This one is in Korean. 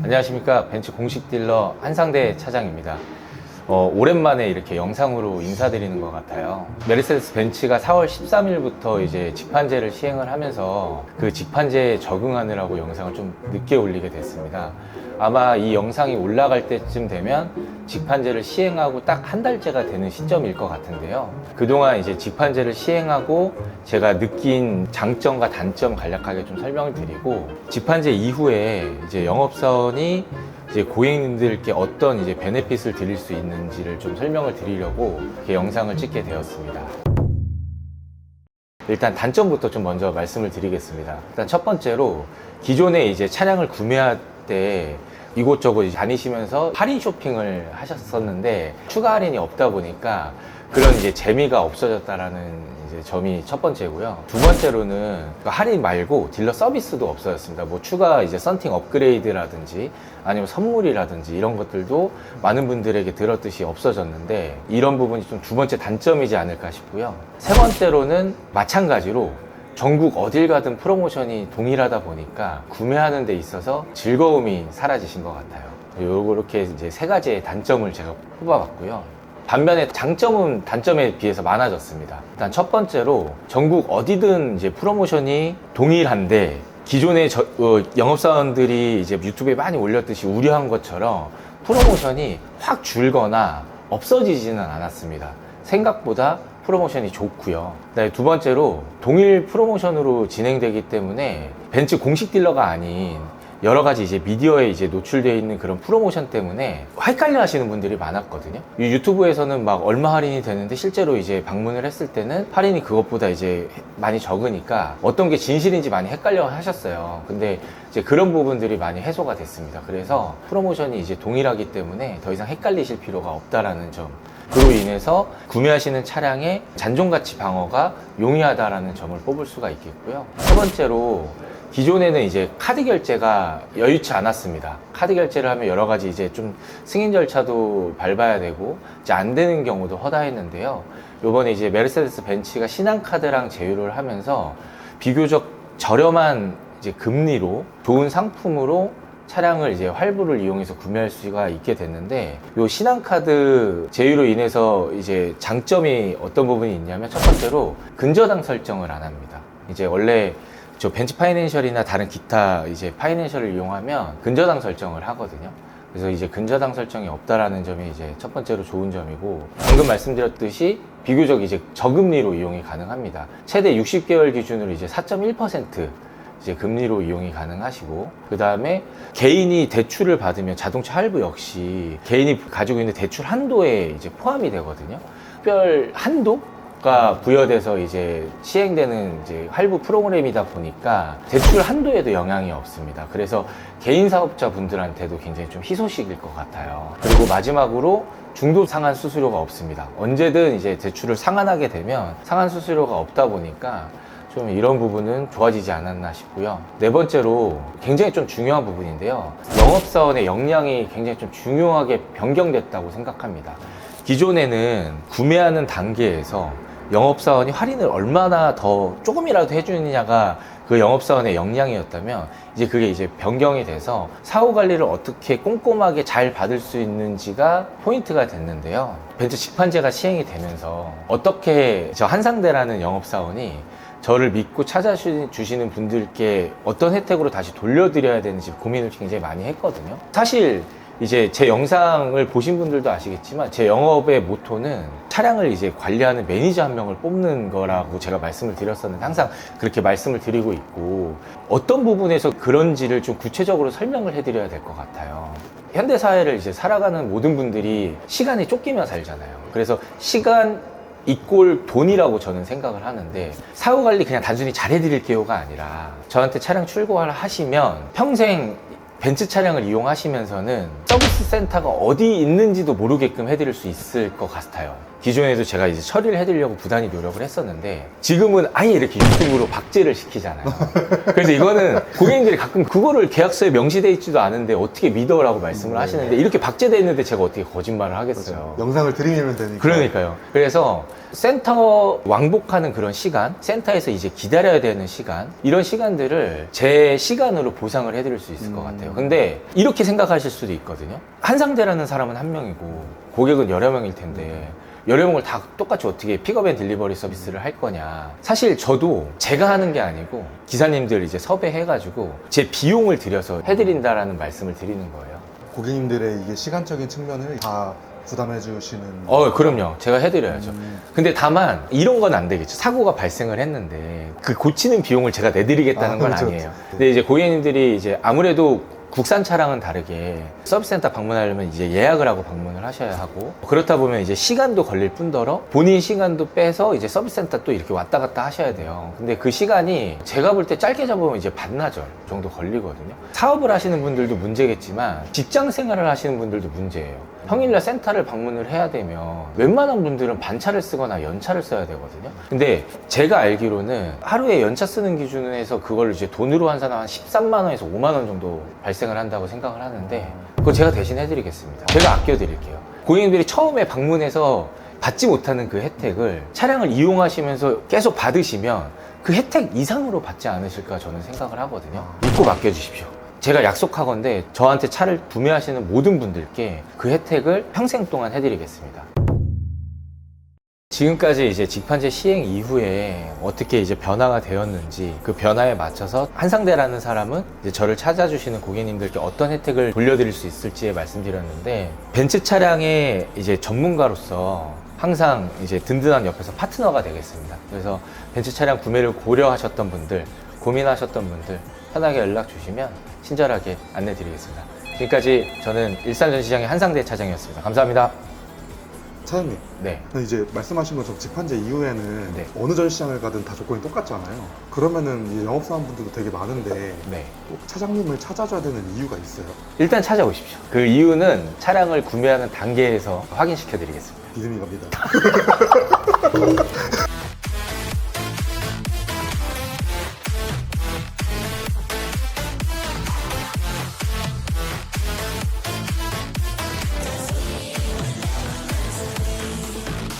안녕하십니까. 벤츠 공식 딜러 한상대 차장입니다. 오랜만에 이렇게 영상으로 인사드리는 것 같아요. 메르세데스 벤츠가 4월 13일부터 이제 직판제를 시행을 하면서 그 직판제에 적응하느라고 영상을 좀 늦게 올리게 됐습니다. 아마 이 영상이 올라갈 때쯤 되면 직판제를 시행하고 딱 한 달째가 되는 시점일 것 같은데요. 그동안 이제 직판제를 시행하고 제가 느낀 장점과 단점 간략하게 좀 설명을 드리고, 직판제 이후에 이제 영업사원이 이제 고객님들께 어떤 이제 베네핏을 드릴 수 있는지를 좀 설명을 드리려고 이렇게 영상을 찍게 되었습니다. 일단 단점부터 좀 먼저 말씀을 드리겠습니다. 일단 첫 번째로, 기존에 이제 차량을 구매할 때 이곳저곳 다니시면서 할인 쇼핑을 하셨었는데 추가 할인이 없다 보니까 그런 이제 재미가 없어졌다라는 이제 점이 첫 번째고요. 두 번째로는 할인 말고 딜러 서비스도 없어졌습니다. 뭐 추가 이제 썬팅 업그레이드라든지 아니면 선물이라든지 이런 것들도 많은 분들에게 들었듯이 없어졌는데, 이런 부분이 좀 두 번째 단점이지 않을까 싶고요. 세 번째로는 마찬가지로 전국 어딜 가든 프로모션이 동일하다 보니까 구매하는 데 있어서 즐거움이 사라지신 것 같아요. 요렇게 이제 세 가지의 단점을 제가 뽑아봤고요. 반면에 장점은 단점에 비해서 많아졌습니다. 일단 첫 번째로, 전국 어디든 이제 프로모션이 동일한데 기존의 영업사원들이 이제 유튜브에 많이 올렸듯이 우려한 것처럼 프로모션이 확 줄거나 없어지지는 않았습니다. 생각보다 프로모션이 좋고요. 그다음에 두 번째로, 동일 프로모션으로 진행되기 때문에 벤츠 공식 딜러가 아닌 여러 가지 이제 미디어에 이제 노출되어 있는 그런 프로모션 때문에 헷갈려 하시는 분들이 많았거든요. 이 유튜브에서는 막 얼마 할인이 되는데 실제로 이제 방문을 했을 때는 할인이 그것보다 이제 많이 적으니까 어떤 게 진실인지 많이 헷갈려 하셨어요. 근데 이제 그런 부분들이 많이 해소가 됐습니다. 그래서 프로모션이 이제 동일하기 때문에 더 이상 헷갈리실 필요가 없다라는 점, 그로 인해서 구매하시는 차량의 잔존가치 방어가 용이하다라는 점을 뽑을 수가 있겠고요. 세 번째로, 기존에는 이제 카드 결제가 여유치 않았습니다. 카드 결제를 하면 여러 가지 이제 좀 승인 절차도 밟아야 되고 이제 안 되는 경우도 허다했는데요. 요번에 이제 메르세데스 벤츠가 신한카드랑 제휴를 하면서 비교적 저렴한 이제 금리로 좋은 상품으로 차량을 이제 할부를 이용해서 구매할 수가 있게 됐는데, 요 신한카드 제휴로 인해서 이제 장점이 어떤 부분이 있냐면, 첫 번째로 근저당 설정을 안 합니다. 이제 원래 저 벤츠 파이낸셜이나 다른 기타 이제 파이낸셜을 이용하면 근저당 설정을 하거든요. 그래서 이제 근저당 설정이 없다라는 점이 이제 첫 번째로 좋은 점이고, 방금 말씀드렸듯이 비교적 이제 저금리로 이용이 가능합니다. 최대 60개월 기준으로 이제 4.1% 이제 금리로 이용이 가능하시고, 그 다음에 개인이 대출을 받으면 자동차 할부 역시 개인이 가지고 있는 대출 한도에 이제 포함이 되거든요. 특별 한도가 부여돼서 이제 시행되는 이제 할부 프로그램이다 보니까 대출 한도에도 영향이 없습니다. 그래서 개인 사업자 분들한테도 굉장히 좀 희소식일 것 같아요. 그리고 마지막으로, 중도 상환 수수료가 없습니다. 언제든 이제 대출을 상환하게 되면 상환 수수료가 없다 보니까 좀 이런 부분은 좋아지지 않았나 싶고요. 네 번째로, 굉장히 좀 중요한 부분인데요. 영업사원의 역량이 굉장히 좀 중요하게 변경됐다고 생각합니다. 기존에는 구매하는 단계에서 영업사원이 할인을 얼마나 더 조금이라도 해주느냐가 그 영업사원의 역량이었다면, 이제 그게 이제 변경이 돼서 사후 관리를 어떻게 꼼꼼하게 잘 받을 수 있는지가 포인트가 됐는데요. 벤츠 직판제가 시행이 되면서 어떻게 저 한상대라는 영업사원이 저를 믿고 찾아주시는 분들께 어떤 혜택으로 다시 돌려드려야 되는지 고민을 굉장히 많이 했거든요. 사실 이제 제 영상을 보신 분들도 아시겠지만, 제 영업의 모토는 차량을 이제 관리하는 매니저 한 명을 뽑는 거라고 제가 말씀을 드렸었는데, 항상 그렇게 말씀을 드리고 있고, 어떤 부분에서 그런지를 좀 구체적으로 설명을 해드려야 될 것 같아요. 현대사회를 이제 살아가는 모든 분들이 시간이 쫓기며 살잖아요. 그래서 시간 이꼴 돈이라고 저는 생각을 하는데, 사후 관리 그냥 단순히 잘해드릴게요가 아니라, 저한테 차량 출고를 하시면 평생 벤츠 차량을 이용하시면서는 서비스 센터가 어디 있는지도 모르게끔 해드릴 수 있을 것 같아요. 기존에도 제가 이제 처리를 해드리려고 부단히 노력을 했었는데 지금은 아예 이렇게 유튜브로 박제를 시키잖아요. 그래서 이거는 고객님들이 가끔 그거를 계약서에 명시돼 있지도 않은데 어떻게 믿어라고 말씀을 하시는데 이렇게 박제돼 있는데 제가 어떻게 거짓말을 하겠어요. 그렇죠. 영상을 드리면 되니까. 그러니까요. 그래서 센터 왕복하는 그런 시간, 센터에서 이제 기다려야 되는 시간, 이런 시간들을 제 시간으로 보상을 해드릴 수 있을 것 같아요. 근데 이렇게 생각하실 수도 있거든요. 한상대라는 사람은 한 명이고 고객은 여러 명일 텐데 여러 명을 다 똑같이 어떻게 픽업 앤 딜리버리 서비스를 할 거냐. 사실 저도 제가 하는 게 아니고 기사님들 이제 섭외해가지고 제 비용을 들여서 해드린다라는 말씀을 드리는 거예요. 고객님들의 이게 시간적인 측면을 다 부담해 주시는. 그럼요. 제가 해드려야죠. 근데 다만 이런 건 안 되겠죠. 사고가 발생을 했는데 그 고치는 비용을 제가 내드리겠다는 건 그렇죠. 아니에요. 근데 이제 고객님들이 이제 아무래도 국산 차량은 다르게 서비스센터 방문하려면 이제 예약을 하고 방문을 하셔야 하고 그렇다 보면 이제 시간도 걸릴 뿐더러 본인 시간도 빼서 이제 서비스센터 또 이렇게 왔다 갔다 하셔야 돼요. 근데 그 시간이 제가 볼 때 짧게 잡으면 이제 반나절 정도 걸리거든요. 사업을 하시는 분들도 문제겠지만 직장 생활을 하시는 분들도 문제예요. 평일날 센터를 방문을 해야 되면 웬만한 분들은 반차를 쓰거나 연차를 써야 되거든요. 근데 제가 알기로는 하루에 연차 쓰는 기준에서 그걸 이제 돈으로 환산하면 한 13만 원에서 5만 원 정도 발생을 한다고 생각을 하는데 그거 제가 대신 해드리겠습니다. 제가 아껴드릴게요. 고객님들이 처음에 방문해서 받지 못하는 그 혜택을 차량을 이용하시면서 계속 받으시면 그 혜택 이상으로 받지 않으실까 저는 생각을 하거든요. 믿고 맡겨주십시오. 제가 약속하건대 저한테 차를 구매하시는 모든 분들께 그 혜택을 평생 동안 해드리겠습니다. 지금까지 이제 직판제 시행 이후에 어떻게 이제 변화가 되었는지 그 변화에 맞춰서 한상대라는 사람은 이제 저를 찾아주시는 고객님들께 어떤 혜택을 돌려드릴 수 있을지에 말씀드렸는데 벤츠 차량의 이제 전문가로서 항상 이제 든든한 옆에서 파트너가 되겠습니다. 그래서 벤츠 차량 구매를 고려하셨던 분들, 고민하셨던 분들 편하게 연락 주시면 친절하게 안내 드리겠습니다. 지금까지 저는 일산전시장의 한상대 차장이었습니다. 감사합니다. 차장님, 네. 이제 말씀하신 것처럼 직판제 이후에는 네. 어느 전시장을 가든 다 조건이 똑같잖아요. 그러면은 이제 영업사원분들도 되게 많은데 네. 꼭 차장님을 찾아줘야 되는 이유가 있어요? 일단 찾아오십시오. 그 이유는 차량을 구매하는 단계에서 확인시켜 드리겠습니다. 믿음이 갑니다.